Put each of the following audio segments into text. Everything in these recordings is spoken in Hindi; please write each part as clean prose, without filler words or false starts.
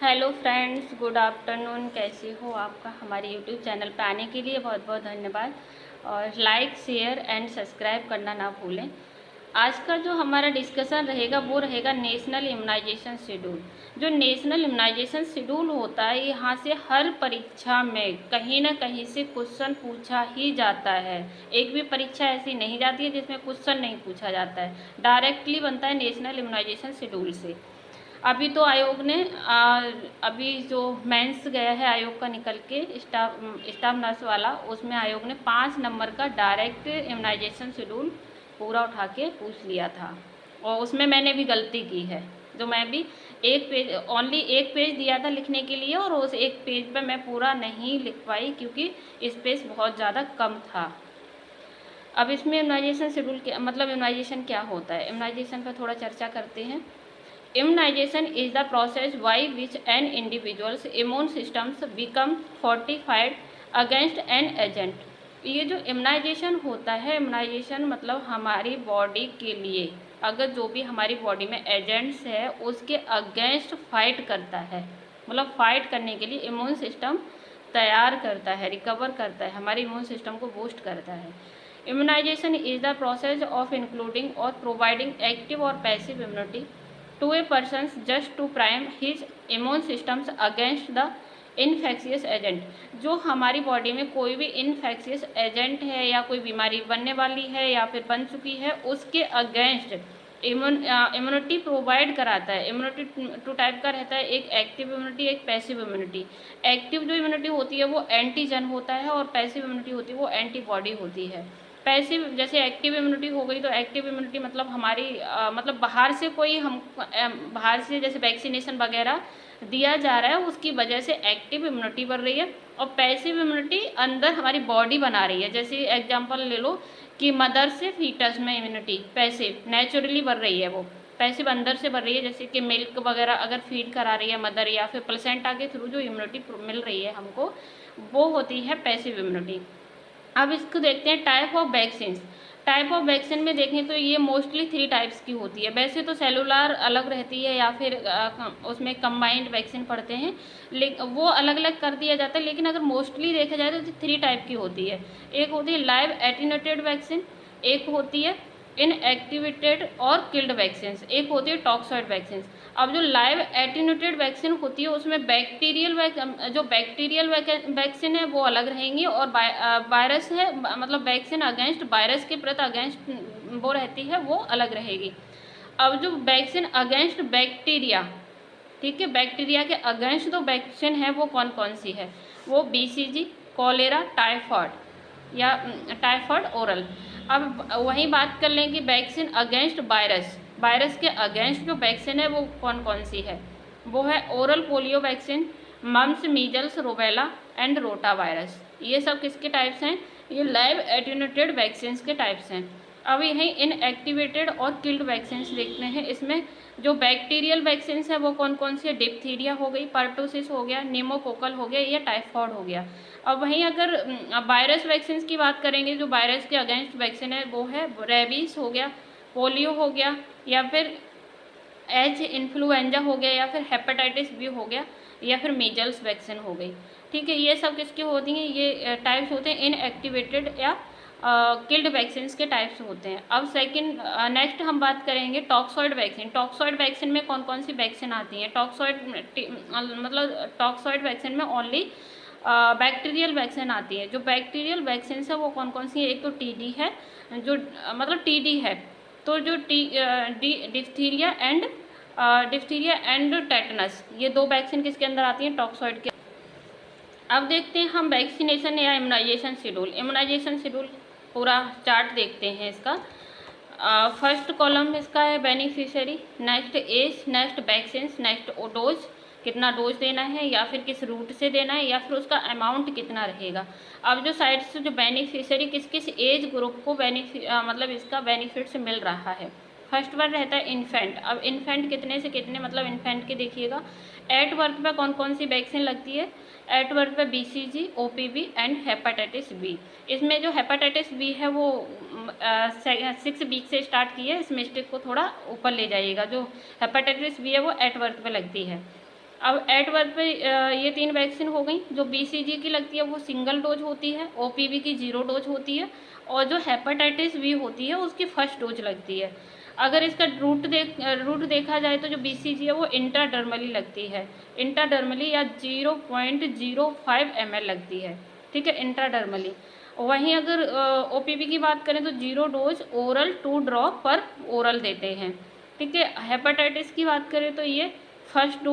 Hello friends, good afternoon. कैसे हो? आपका हमारे यूट्यूब चैनल पे आने के लिए बहुत बहुत धन्यवाद। और लाइक, शेयर एंड सब्सक्राइब करना ना भूलें। आज का जो हमारा डिस्कशन रहेगा वो रहेगा नेशनल इम्यूनाइजेशन शेड्यूल। जो नेशनल इम्यूनाइजेशन शेड्यूल होता है, यहाँ से हर परीक्षा में कहीं ना कहीं से क्वेश्चन पूछा ही जाता है। एक भी परीक्षा ऐसी नहीं जाती है जिसमें क्वेश्चन नहीं पूछा जाता है। डायरेक्टली बनता है नेशनल इम्यूनाइजेशन शेड्यूल से। अभी तो आयोग ने अभी जो मेंस गया है आयोग का निकल के स्टाफ नर्स वाला, उसमें आयोग ने 5 नंबर का डायरेक्ट इम्यूनाइजेशन शेड्यूल पूरा उठा के पूछ लिया था। और उसमें मैंने भी गलती की है। जो मैं भी एक पेज, ओनली एक पेज दिया था लिखने के लिए, और उस एक पेज पे मैं पूरा नहीं लिख पाई क्योंकि स्पेस बहुत ज़्यादा कम था। अब इसमें इम्यूनाइजेशन शेड्यूल क्या मतलब, इम्यूनाइजेशन क्या होता है, इम्यूनाइजेशन पर थोड़ा चर्चा करते हैं। Immunization is the process by which an individual's immune systems become fortified against an agent। ये जो इम्यूनाइजेशन होता है, इम्यूनाइजेशन मतलब हमारी बॉडी के लिए अगर जो भी हमारी बॉडी में एजेंट्स है उसके अगेंस्ट फाइट करता है, मतलब फाइट करने के लिए इम्यून सिस्टम तैयार करता है, रिकवर करता है, हमारे इम्यून सिस्टम को बूस्ट करता है। Immunization is the process of including और प्रोवाइडिंग एक्टिव और passive immunity to a person just to prime his immune systems against the infectious agent. जो हमारी बॉडी में कोई भी इन्फेक्शियस एजेंट है या कोई बीमारी बनने वाली है या फिर बन चुकी है, उसके अगेंस्ट इम्यूनिटी प्रोवाइड कराता है। इम्यूनिटी टू टाइप का रहता है, एक एक्टिव इम्यूनिटी, एक पैसिव इम्यूनिटी। एक्टिव जो इम्यूनिटी होती है वो एंटीजन होता है और पैसिव इम्यूनिटी होती है वो एंटीबॉडी होती है। पैसिव जैसे एक्टिव इम्यूनिटी हो गई, तो एक्टिव इम्यूनिटी मतलब हमारी मतलब बाहर से कोई हम बाहर से जैसे वैक्सीनेशन वगैरह दिया जा रहा है उसकी वजह से एक्टिव इम्यूनिटी बढ़ रही है। और पैसिव इम्यूनिटी अंदर हमारी बॉडी बना रही है। जैसे एग्जांपल ले लो कि मदर से फीटस में इम्यूनिटी पैसिव नेचुरली बढ़ रही है, वो पैसिव अंदर से बढ़ रही है। जैसे कि मिल्क वगैरह अगर फीड करा रही है मदर, या फिर प्लेसेंटा के थ्रू जो इम्यूनिटी मिल रही है हमको, वो होती है पैसिव इम्यूनिटी। अब इसको देखते हैं type of vaccine. Type of vaccine में देखें तो ये मोस्टली 3 टाइप्स की होती है। वैसे तो सेलुलर अलग रहती है या फिर उसमें कंबाइंड वैक्सीन पढ़ते हैं, लेकिन वो अलग अलग कर दिया जाता है। लेकिन अगर मोस्टली देखा जाए तो 3 टाइप की होती है। एक होती है लाइव एटीन्यूएटेड वैक्सीन, एक होती है इनएक्टिवेटेड और किल्ड वैक्सीन, एक होती है टॉक्सॉइड वैक्सीन। अब जो लाइव एटीन्यूएटेड वैक्सीन होती है उसमें जो बैक्टीरियल वैक्सीन है वो अलग रहेंगी, और वायरस है मतलब वैक्सीन अगेंस्ट वायरस के प्रति अगेंस्ट वो रहती है, वो अलग रहेगी। अब जो वैक्सीन अगेंस्ट बैक्टीरिया, ठीक है, बैक्टीरिया के अगेंस्ट जो वैक्सीन है वो कौन कौन सी है, वो BCG, कॉलेरा, टाइफॉइड या टाइफॉइड ओरल। अब वही बात कर लें कि वैक्सीन अगेंस्ट वायरस, वायरस के अगेंस्ट जो वैक्सीन है वो कौन कौन सी है, वो है oral polio vaccine, mumps, measles, rubella and rota virus. ये सब किसके टाइप्स हैं, ये लाइव एटीन्यूएटेड वैक्सीन के टाइप्स हैं। अब यहीं इनएक्टिवेटेड और किल्ड वैक्सीन देखते हैं। इसमें जो बैक्टीरियल वैक्सीन है वो कौन कौन सी है, डिप्थीरिया हो गई, पर्टोसिस हो गया, निमोकोकल हो गया, या टाइफॉइड हो गया। अब वहीं अगर वायरस वैक्सीन की बात करेंगे, जो वायरस के अगेंस्ट वैक्सीन है वो है रेबीज हो गया, पोलियो हो गया, या फिर एच इन्फ्लुएंजा हो गया, या फिर हेपेटाइटिस बी हो गया, या फिर मीजल्स वैक्सीन हो गई। ठीक है, ये सब किसकी होती हैं, ये टाइप्स होते हैं इनएक्टिवेटेड या किल्ड वैक्सीन के टाइप्स होते हैं। अब सेकंड नेक्स्ट हम बात करेंगे टॉक्सॉइड वैक्सीन। टॉक्सॉइड वैक्सीन में कौन कौन सी वैक्सीन आती हैं, मतलब टॉक्सॉइड वैक्सीन में ओनली बैक्टीरियल वैक्सीन आती है। जो बैक्टीरियल वैक्सीन है वो कौन कौन सी है, एक तो TD है, जो मतलब TD है, तो जो डिप्थीरिया एंड टेटनस, ये 2 वैक्सीन किसके अंदर आती हैं, टॉक्सॉइड के। अब देखते हैं हम वैक्सीनेशन या इम्यूनाइजेशन शेड्यूल। इम्यूनाइजेशन शेड्यूल पूरा चार्ट देखते हैं इसका। फर्स्ट कॉलम इसका है beneficiary, next age, next vaccine, next dose, कितना डोज देना है या फिर किस रूट से देना है, या फिर उसका अमाउंट कितना रहेगा। अब जो साइड से जो बेनिफिशियरी किस किस एज ग्रुप को मतलब इसका बेनिफिट्स मिल रहा है। फर्स्ट वन रहता है इन्फेंट। अब इन्फेंट कितने से कितने, मतलब इन्फेंट के देखिएगा, एट बर्थ पे कौन कौन सी वैक्सीन लगती है, एट बर्थ पे BCG, OPV and hepatitis B. इसमें जो हेपेटाइटिस बी है वो 6 वीक से स्टार्ट की है, इस मिस्टेक को थोड़ा ऊपर ले जाइएगा। जो हेपेटाइटिस बी है वो एट बर्थ पे लगती है। अब एट बर्थ पे ये 3 वैक्सीन हो गई। जो BCG की लगती है वो सिंगल डोज होती है, OPV की 0 डोज होती है, और जो हेपेटाइटिस B होती है उसकी फर्स्ट डोज लगती है। अगर इसका रूट देखा जाए तो जो BCG है वो इंट्राडर्मली लगती है, इंट्राडर्मली या 0.05 ml लगती है, ठीक है, इंट्राडर्मली। वहीं अगर OPV की बात करें तो 0 डोज ओरल 2 ड्रॉप पर ओरल देते हैं, ठीक है। हेपेटाइटिस की बात करें तो ये फर्स्ट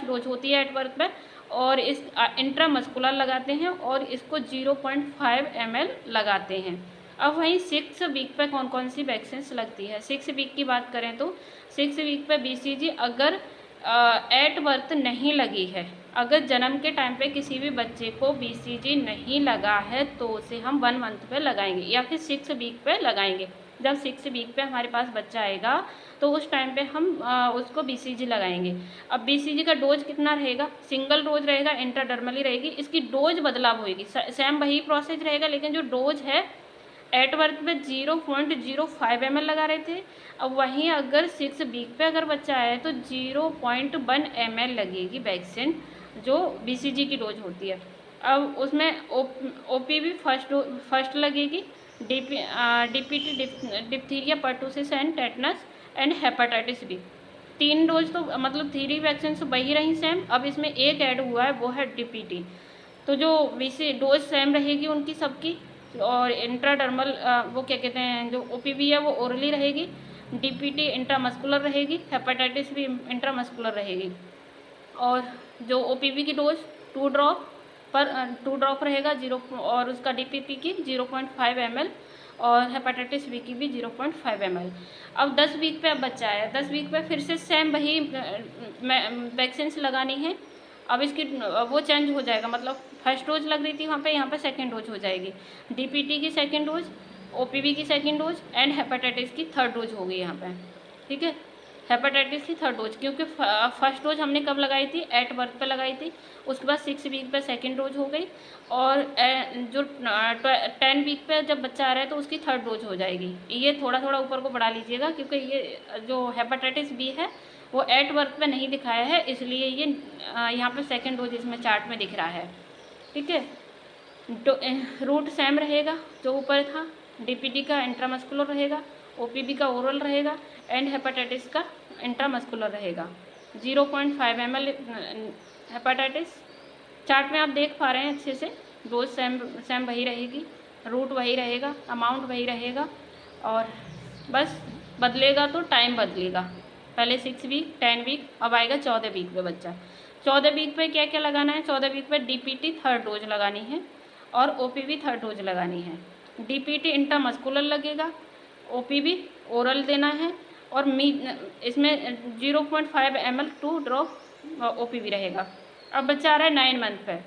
डोज होती है एट बर्थ पे, और इस इंट्रामस्कुलर लगाते हैं और इसको 0.5 ml लगाते हैं। अब वहीं 6 वीक पे कौन कौन सी वैक्सीन लगती है। 6 वीक की बात करें तो 6 वीक पे BCG अगर एट बर्थ नहीं लगी है, अगर जन्म के टाइम पे किसी भी बच्चे को BCG नहीं लगा है तो उसे हम 1 मंथ पे लगाएंगे या फिर 6 वीक पे लगाएंगे। जब 6 वीक पे हमारे पास बच्चा आएगा तो उस टाइम पे हम उसको BCG लगाएंगे। अब BCG का डोज कितना रहेगा, सिंगल डोज रहेगा, इंट्राडर्मली रहेगी, इसकी डोज बदलाव होगी, सेम वही प्रोसेस रहेगा, लेकिन जो डोज है एट बर्थ पे 0.05 ml लगा रहे थे। अब वहीं अगर 6 वीक पे अगर बच्चा आया है तो 0.1 ml लगेगी वैक्सीन, जो BCG की डोज होती है। अब उसमें OPV फर्स्ट लगेगी, DPT diphtheria, pertussis and tetanus and hepatitis B। 3 dose तो मतलब 3 वैक्सीन तो वही रही सेम। अब इसमें एक ऐड हुआ है वो है DPT। तो जो डोज सेम रहेगी उनकी सबकी, और इंट्राडर्मल वो क्या कहते हैं, जो OPV है वो ओरली रहेगी, DPT इंट्रामस्कुलर रहेगी, हेपेटाइटिस भी इंट्रामस्कुलर रहेगी। और जो OPV की डोज 2 ड्रॉप रहेगा 0, और उसका DPT की 0.5 ml, और हेपेटाइटिस B की भी 0.5 ml। अब 10 वीक पे अब बच्चा है, 10 वीक पे फिर से सेम वही वैक्सीन लगानी है। अब इसकी वो चेंज हो जाएगा, मतलब फर्स्ट डोज लग रही थी वहाँ पे, यहाँ पे सेकेंड डोज हो जाएगी। DPT की सेकेंड डोज, OPV की सेकेंड डोज एंड हेपेटाइटिस की थर्ड डोज होगी यहाँ पे, ठीक है। हेपेटाइटिस की थर्ड डोज, क्योंकि फर्स्ट डोज हमने कब लगाई थी, एट बर्थ पे लगाई थी। उसके बाद 6 वीक पे सेकेंड डोज हो गई, और जो 10 वीक पे जब बच्चा आ रहा है तो उसकी थर्ड डोज हो जाएगी। ये थोड़ा थोड़ा ऊपर को बढ़ा लीजिएगा, क्योंकि ये जो हेपेटाइटिस B है वो एट बर्थ पे नहीं दिखाया है, इसलिए ये यहाँ पे सेकेंड डोज इसमें चार्ट में दिख रहा है, ठीक है। रूट सेम रहेगा जो ऊपर था, DPT का इंट्रामस्कुलर रहेगा, OPV का ओरल रहेगा, एंड हेपेटाइटिस का इंट्रामस्कुलर रहेगा। 0.5 ml हेपेटाइटिस, चार्ट में आप देख पा रहे हैं अच्छे से, डोज सेम वही रहेगी, रूट वही रहेगा, अमाउंट वही रहेगा, और बस बदलेगा तो टाइम बदलेगा। पहले 6 वीक, 10 वीक, अब आएगा 14 वीक पे बच्चा। 14 वीक पे क्या क्या लगाना है, 14 वीक पे DPT थर्ड डोज लगानी है और OPV थर्ड डोज लगानी है। DPT इंट्रामस्कुलर लगेगा, OPV ओरल देना है, और इसमें 0.5 ml 2 ड्रॉप OPV रहेगा। अब बच्चा आ रहा है 9 मंथ पे।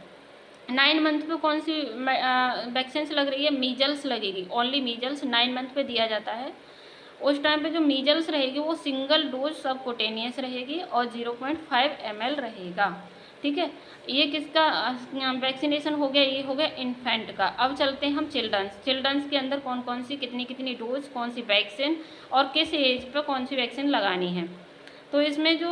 9 मंथ पे कौन सी वैक्सीन लग रही है, मीजल्स लगेगी, ओनली मीजल्स 9 मंथ पे दिया जाता है। उस टाइम पे जो मीजल्स रहेगी वो सिंगल डोज सबकोटेनियस रहेगी और 0.5 ml रहेगा, ठीक है। ये किसका वैक्सीनेशन हो गया, ये हो गया इन्फेंट का। अब चलते हैं हम चिल्ड्रंस के अंदर कौन कौन सी कितनी कितनी डोज, कौन सी वैक्सीन और किस एज पे कौन सी वैक्सीन लगानी है। तो इसमें जो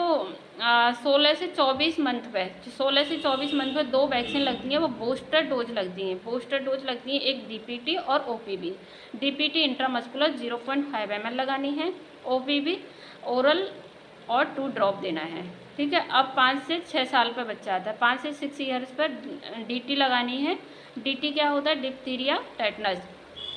16 से 24 मंथ पे 16 से 24 मंथ पे 2 वैक्सीन लगती हैं, वो बूस्टर डोज लगती हैं। बूस्टर डोज लगती हैं, एक DPT और OPV। DPT इंट्रामस्कुलर 0.5 ml लगानी है, OPV ओरल और 2 ड्रॉप देना है, ठीक है। अब 5 से 6 साल पर बच्चा आता है, 5 से 6 ईयर्स पर DT लगानी है। DT क्या होता है, diphtheria tetanus.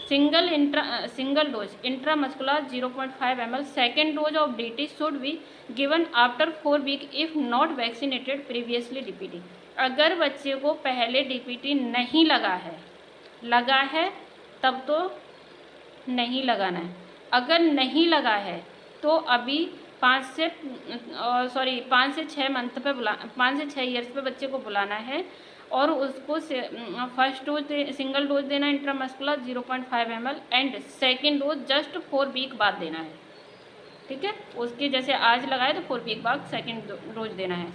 Single dose intramuscular 0.5 ml। Second dose of DT should be given after 4 week if not vaccinated previously DPT। अगर बच्चे को पहले DPT नहीं लगा है तब तो नहीं लगाना है। अगर नहीं लगा है तो अभी 5 से 6 मंथ पे 5 से 6 ईयर्स पे बच्चे को बुलाना है, और उसको फर्स्ट डोज सिंगल डोज देना intramuscular 0.5 ml, and second dose just 4 week बाद देना है, ठीक है। उसके जैसे आज लगाए तो 4 वीक बाद सेकेंड डोज देना है।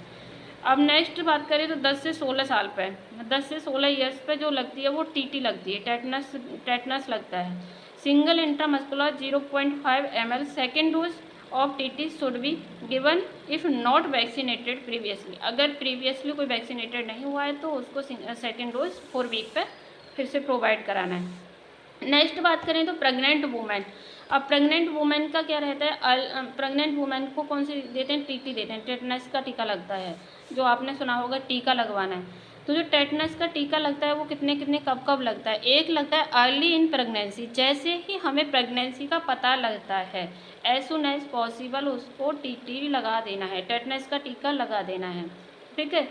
अब नेक्स्ट बात करें तो 10 से 16 साल पे, 10 से 16 ईयर्स पे जो लगती है वो TT लगती है, टेटनस लगता है। Single intramuscular 0.5 ml second dose, of TT should be given if not vaccinated previously. अगर प्रीवियसली कोई वैक्सीनेटेड नहीं हुआ है तो उसको सेकेंड डोज 4 वीक पर फिर से प्रोवाइड कराना है। नेक्स्ट बात करें तो प्रेग्नेंट वुमेन। अब प्रेग्नेंट वुमेन का क्या रहता है, प्रेग्नेंट वुमेन को कौन सी देते हैं, टीटी देते हैं, टेटनस का टीका लगता है, जो आपने सुना होगा टीका लगवाना है। तो जो टेटनस का टीका लगता है वो कितने कितने कब कब लगता है, एक लगता है अर्ली इन प्रेगनेंसी, जैसे ही हमें प्रेगनेंसी का पता लगता है एज सुन एज पॉसिबल उसको टीटी लगा देना है, टेटनस का टीका लगा देना है। ठीक है,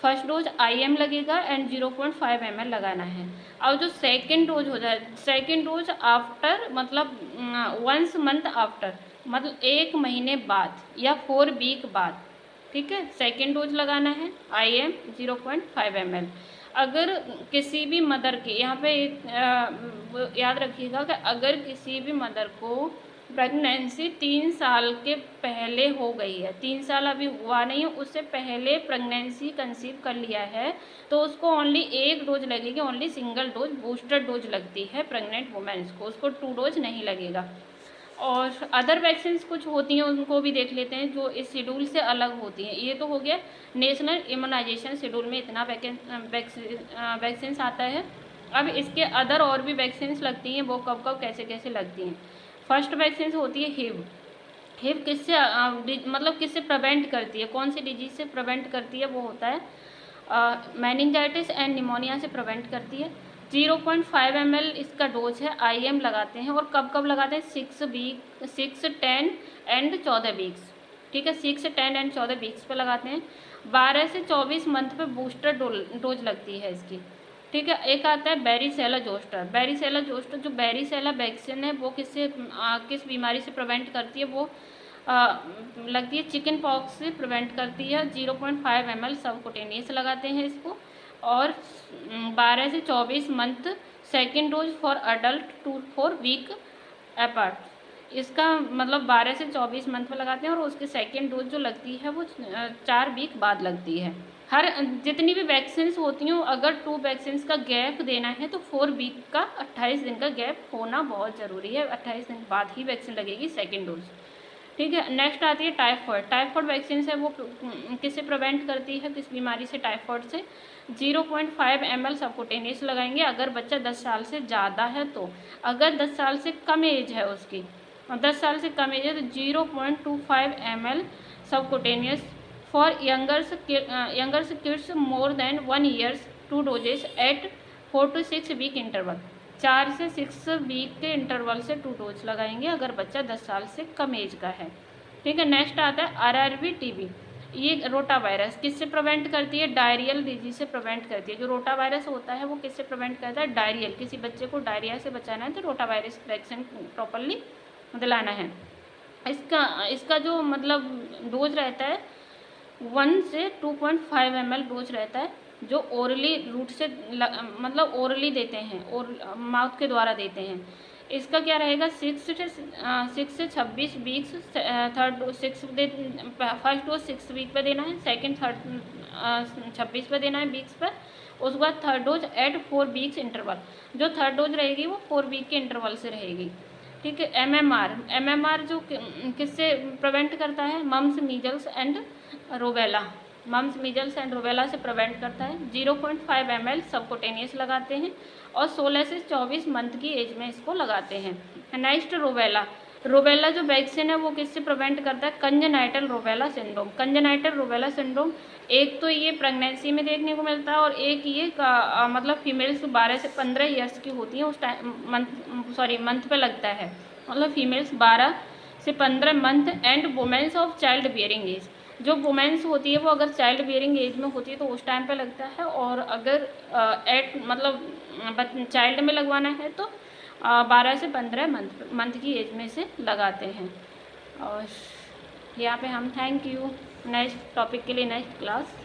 फर्स्ट डोज IM लगेगा एंड 0.5 ml लगाना है। अब जो सेकेंड डोज हो जाए, सेकेंड डोज आफ्टर मतलब 1 मंथ आफ्टर, मतलब 1 महीने बाद या 4 वीक बाद, ठीक है, सेकेंड डोज लगाना है IM 0.5 ml। अगर किसी भी मदर के यहाँ पे याद रखिएगा कि अगर किसी भी मदर को प्रेगनेंसी 3 साल के पहले हो गई है, 3 साल अभी हुआ नहीं है, उससे पहले प्रेगनेंसी कंसीव कर लिया है, तो उसको ओनली 1 डोज लगेगी, only single dose booster dose लगती है प्रेग्नेंट वुमेन्स को, उसको 2 डोज नहीं लगेगा। और अदर वैक्सीन कुछ होती हैं उनको भी देख लेते हैं जो इस शेड्यूल से अलग होती हैं। ये तो हो गया नेशनल इम्यूनाइजेशन शेड्यूल में इतना वैक्सीन आता है। अब इसके अदर और भी वैक्सीन लगती हैं, वो कब कब कैसे कैसे लगती हैं। फर्स्ट वैक्सीन होती है हिव। हिव किससे मतलब किससे प्रिवेंट करती है, कौन सी डिजीज से प्रिवेंट करती है, वो होता है मेनिंजाइटिस एंड निमोनिया से प्रिवेंट करती है। 0.5 ml इसका डोज है, IM लगाते हैं और कब कब लगाते हैं, 6, 10 एंड 14 वीक्स। ठीक है, 6, 10 एंड 14 वीक्स पे लगाते हैं। 12 से 24 मंथ पे बूस्टर डोज लगती है इसकी। ठीक है, एक आता है बैरीसेला जोस्टर। बैरीसेला जोस्टर जो बैरीसेला वैक्सीन है वो किस बीमारी से प्रिवेंट करती है, वो लगती है चिकन पॉक्स से प्रिवेंट करती है। 0.5 ml सबकुटेनियस लगाते हैं इसको। और 12 से 24 month second dose for adult 2 4 week apart. इसका मतलब 12 से 24 मंथ में लगाते हैं और उसकी सेकेंड डोज जो लगती है वो 4 वीक बाद लगती है। हर जितनी भी वैक्सीन्स होती हैं अगर 2 वैक्सीन्स का गैप देना है तो 4 वीक का 28 दिन का गैप होना बहुत ज़रूरी है। 28 दिन बाद ही वैक्सीन लगेगी सेकेंड डोज। ठीक है, नेक्स्ट आती है टाइफॉइड। टाइफॉइड वैक्सीन है वो किससे प्रिवेंट करती है, किस बीमारी से, टाइफॉइड से। 0.5 ml सबकुटेनियस लगाएंगे अगर बच्चा 10 साल से ज़्यादा है तो। अगर 10 साल से कम एज है उसकी, 10 साल से कम एज है तो 0.25 ml subcutaneous for youngers kids more than 1 years 2 doses at 4 to 6 week interval. 4 से 6 वीक के इंटरवल से 2 डोज लगाएंगे अगर बच्चा 10 साल से कम एज का है। ठीक है, नेक्स्ट आता है RRV TB। ये रोटा वायरस किससे प्रिवेंट करती है, डायरियल डिजीज से प्रिवेंट करती है। जो रोटा वायरस होता है वो किससे प्रिवेंट करता है, डायरियल। किसी बच्चे को डायरिया से बचाना है तो रोटा वायरस वैक्सीन प्रॉपरली दिलाना है। इसका जो मतलब डोज रहता है 1 से 2.5 ml डोज रहता है, जो ओरली रूट से मतलब ओरली देते हैं और माउथ के द्वारा देते हैं। इसका क्या रहेगा, 6 से 26 वीक्स, फर्स्ट डोज 6 वीक पे देना है, सेकंड 26 पे देना है वीक्स पर। उसके बाद third dose at 4 weeks interval. जो थर्ड डोज रहेगी वो 4 वीक के इंटरवल से रहेगी। ठीक है, MMR जो किससे प्रिवेंट करता है, mumps measles and rubella. Mumps measles and rubella से प्रिवेंट करता है। 0.5 ml सबकुटेनियस लगाते हैं और 16 से 24 मंथ की एज में इसको लगाते हैं। नेक्स्ट रूबेला जो वैक्सीन है वो किससे प्रिवेंट करता है, congenital rubella syndrome. Congenital rubella syndrome एक तो ये प्रेगनेंसी में देखने को मिलता है और एक ये मतलब फीमेल्स 12 से 15 ईयर्स की होती हैं उस टाइम मंथ पे लगता है। मतलब फीमेल्स 12 से 15 month and womens of child bearing age. जो वुमेन्स होती है वो अगर चाइल्ड बियरिंग एज में होती है तो उस टाइम पे लगता है, और अगर चाइल्ड में लगवाना है तो 12 से 15 मंथ की एज में से लगाते हैं। और यहाँ पे हम थैंक यू। नेक्स्ट टॉपिक के लिए नेक्स्ट क्लास।